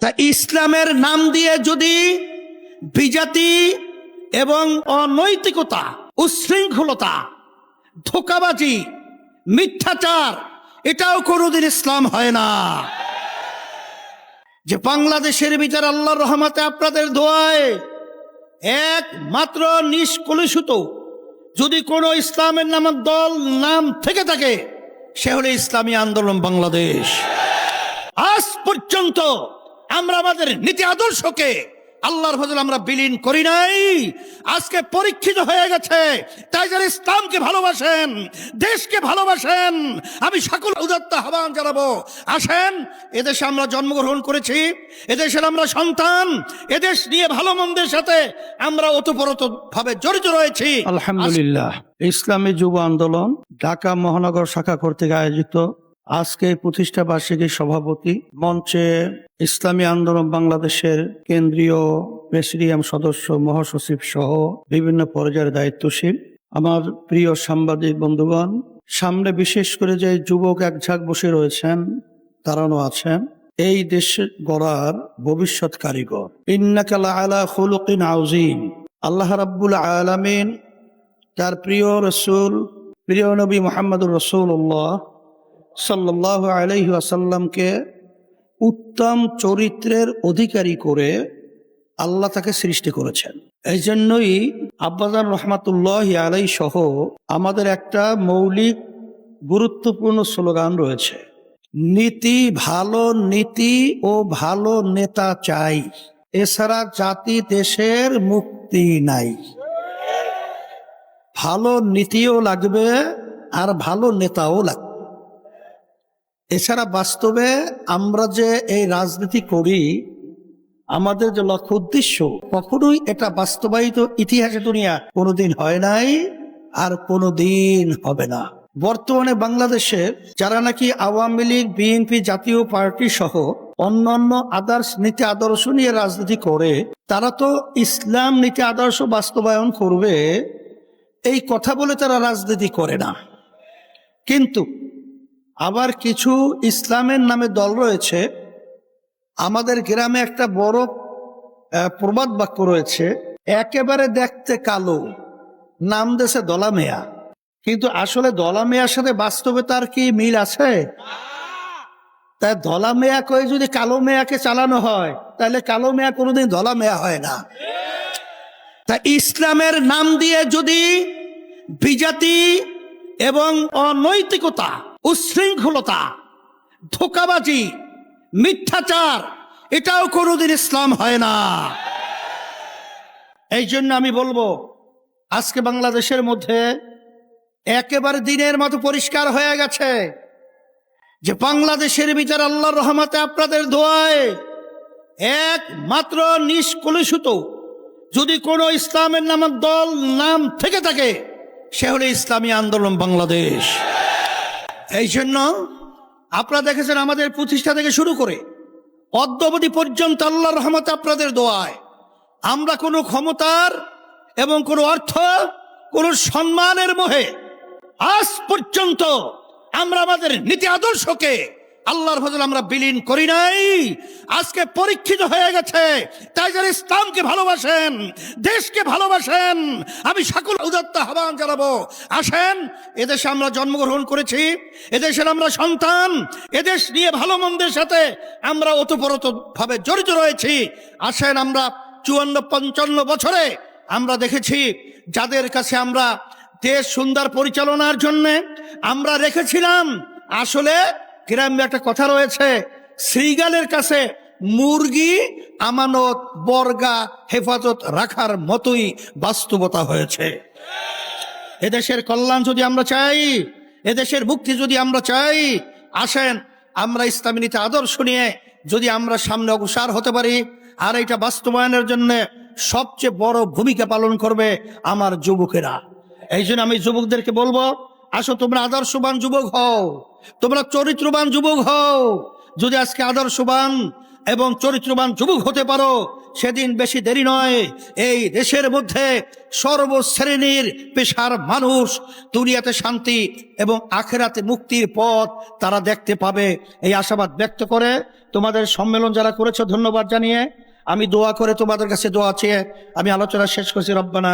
তা ইসলামের নাম দিয়ে যদি বিজাতি এবং অনৈতিকতা, উচ্ছৃঙ্খলতা, ধোঁকাবাজি, মিথ্যাচার, এটাও কোনোদিন ইসলাম হয় না। যে বাংলাদেশের বিচার আল্লাহর রহমতে আপনাদের দোয়ায় একমাত্র নিষ্কলুষিত যদি কোনো ইসলামের নামক দল নাম থেকে থাকে, সে হলো ইসলামী আন্দোলন বাংলাদেশ। আজ পর্যন্ত আমরা আমাদের নীতি আদর্শকে আল্লাহর ফজলে আমরা বিলীন করি নাই। আজকে পরীক্ষিত হয়ে গেছে। তাই যারা ইসলামকে ভালোবাসেন, দেশকে ভালোবাসেন, আমি সকল উদাত্ত আহ্বান জানাবো, আসেন, এদেশে আমরা জন্মগ্রহণ করেছি, এদেশের আমরা সন্তান, এদেশ নিয়ে ভালো মন্দের সাথে আমরা ওতপ্রোত ভাবে জড়িত রয়েছি। আলহামদুলিল্লাহ। ইসলামী যুব আন্দোলন ঢাকা মহানগর শাখা কর্তৃক আয়োজিত আজকে প্রতিষ্ঠা বার্ষিকী সভাপতি মঞ্চে ইসলামী আন্দোলন বাংলাদেশের কেন্দ্রীয় প্রেসিডিয়াম সদস্য, মহাসচিব সহ বিভিন্ন পর্যায়ের দায়িত্বশীল, আমার প্রিয় সাংবাদিক বন্ধুগণ, সামনে বিশেষ করে যে যুবক একঝাঁক বসে রয়েছেন, তারাও আছেন এই দেশ গড়ার ভবিষ্যৎ কারিগর। ইন্নাকা লাআলা খুলুকিন আযীম। আল্লাহ রাব্বুল আলামিন তার প্রিয় রসুল, প্রিয় নবী মুহাম্মদুর রাসূলুল্লাহ সাল্লাল্লাহু আলাইহি ওয়াসাল্লামকে উত্তম চরিত্রের অধিকারী করে আল্লাহ তাকে সৃষ্টি করেছেন। এই জন্যই আব্বাজান রহমাতুল্লাহি আলাইহি সহ আমাদের একটা মৌলিক গুরুত্বপূর্ণ স্লোগান রয়েছে, নীতি, ভালো নীতি ও ভালো নেতা চাই, এছাড়া জাতি দেশের মুক্তি নাই। ভালো নীতিও লাগবে আর ভালো নেতাও লাগবে। এছাড়া বাস্তবে আমরা যে এই রাজনীতি করি, আমাদের যে লক্ষ্য উদ্দেশ্য, কখনোই এটা বাস্তবায়িত ইতিহাসে দুনিয়া কোনোদিন হয় নাই আর কোনোদিন হবে না। বর্তমানে বাংলাদেশের যারা নাকি আওয়ামী লীগ, বিএনপি, জাতীয় পার্টি সহ অন্যান্য আদর্শ নীতি আদর্শ নিয়ে রাজনীতি করে, তারা তো ইসলাম নীতি আদর্শ বাস্তবায়ন করবে এই কথা বলে তারা রাজনীতি করে না। কিন্তু আবার কিছু ইসলামের নামে দল রয়েছে। আমাদের গ্রামে একটা বড় প্রবাদ বাক্য রয়েছে, একেবারে দেখতে কালো, নাম দেশে দলা মেয়া। কিন্তু আসলে দলা মেয়ার সাথে বাস্তবে তার কি মিল আছে? তাই দলা মেয়া কয়ে যদি কালো মেয়াকে চালানো হয়, তাহলে কালো মেয়া কোনোদিন দলা মেয়া হয় না। তা ইসলামের নাম দিয়ে যদি বিজাতি এবং অনৈতিকতা, উচ্ছৃঙ্খলতা, ধোঁকাবাজি, মিথ্যাচার, এটাও কোনোদিন ইসলাম হয় না। এই জন্য আমি বলবো, আজকে বাংলাদেশের মধ্যে একেবারে দিনের মতো পরিষ্কার হয়ে গেছে যে বাংলাদেশের বিচার আল্লাহর রহমতে আপনাদের দোয়ায় একমাত্র নিষ্কলুষিত যদি কোনো ইসলামের নামক দল নাম থেকে থাকে, সে হলো ইসলামী আন্দোলন বাংলাদেশ। এই জন্য আপনারা দেখেছেন আমাদের প্রতিষ্ঠা থেকে শুরু করে অদ্যাবধি পর্যন্ত আল্লাহর রহমতে আপনাদের দোয়ায় আমরা কোনো ক্ষমতার এবং কোনো অর্থ, কোনো সম্মানের মোহে আজ পর্যন্ত আমরা আমাদের নীতি আদর্শকে আল্লাহর ফজলে আমরা বিলীন করি নাই। আজকে পরীক্ষিত হয়ে গেছে। তাই যারা ইসলামকে ভালোবাসেন, দেশকে ভালোবাসেন, আমি সকল উদাত্ত আহ্বান জানাবো, আসেন, এদেশে আমরা জন্মগ্রহণ করেছি, এদেশের আমরা সন্তান, এদেশ নিয়ে ভালো মন্দের সাথে আমরা ওতপ্রোত ভাবে জড়িত রয়েছি। আসেন, আমরা 54-55 বছরে আমরা দেখেছি যাদের কাছে আমরা দেশ সুন্দর পরিচালনার জন্য আমরা রেখেছিলাম, আসলে গ্রামে একটা কথা রয়েছে, শ্রীগালের কাছে মুরগি আমানত, বর্গা হেফাজত রাখার মতোই বাস্তবতা হয়েছে। এদেশের কল্যাণ যদি আমরা চাই, এদেশের মুক্তি যদি আমরা চাই, আসেন আমরা ইসলামী নীতি আদর্শ নিয়ে যদি আমরা সামনে অগ্রসর হতে পারি। আর এটা বাস্তবায়নের জন্য সবচেয়ে বড় ভূমিকা পালন করবে আমার যুবকেরা। এই জন্য আমি যুবকদেরকে বলবো, আসো তোমরা আদর্শবান যুবক হও, তোমরা চরিত্রবান যুবক হও। যদি আজকে আদর্শবান এবং চরিত্রবান যুবক হতে পারো, সেদিন বেশি দেরি নয়, এই দেশের মধ্যে সর্বশ্রেণীর পেশার মানুষ দুনিয়াতে শান্তি এবং আখেরাতে মুক্তির পথ তারা দেখতে পাবে, এই আশাবাদ ব্যক্ত করে তোমাদের সম্মেলন যারা করেছে ধন্যবাদ জানিয়ে আমি দোয়া করে তোমাদের কাছে দোয়া চেয়ে আমি আলোচনা শেষ করছি। রব্বানা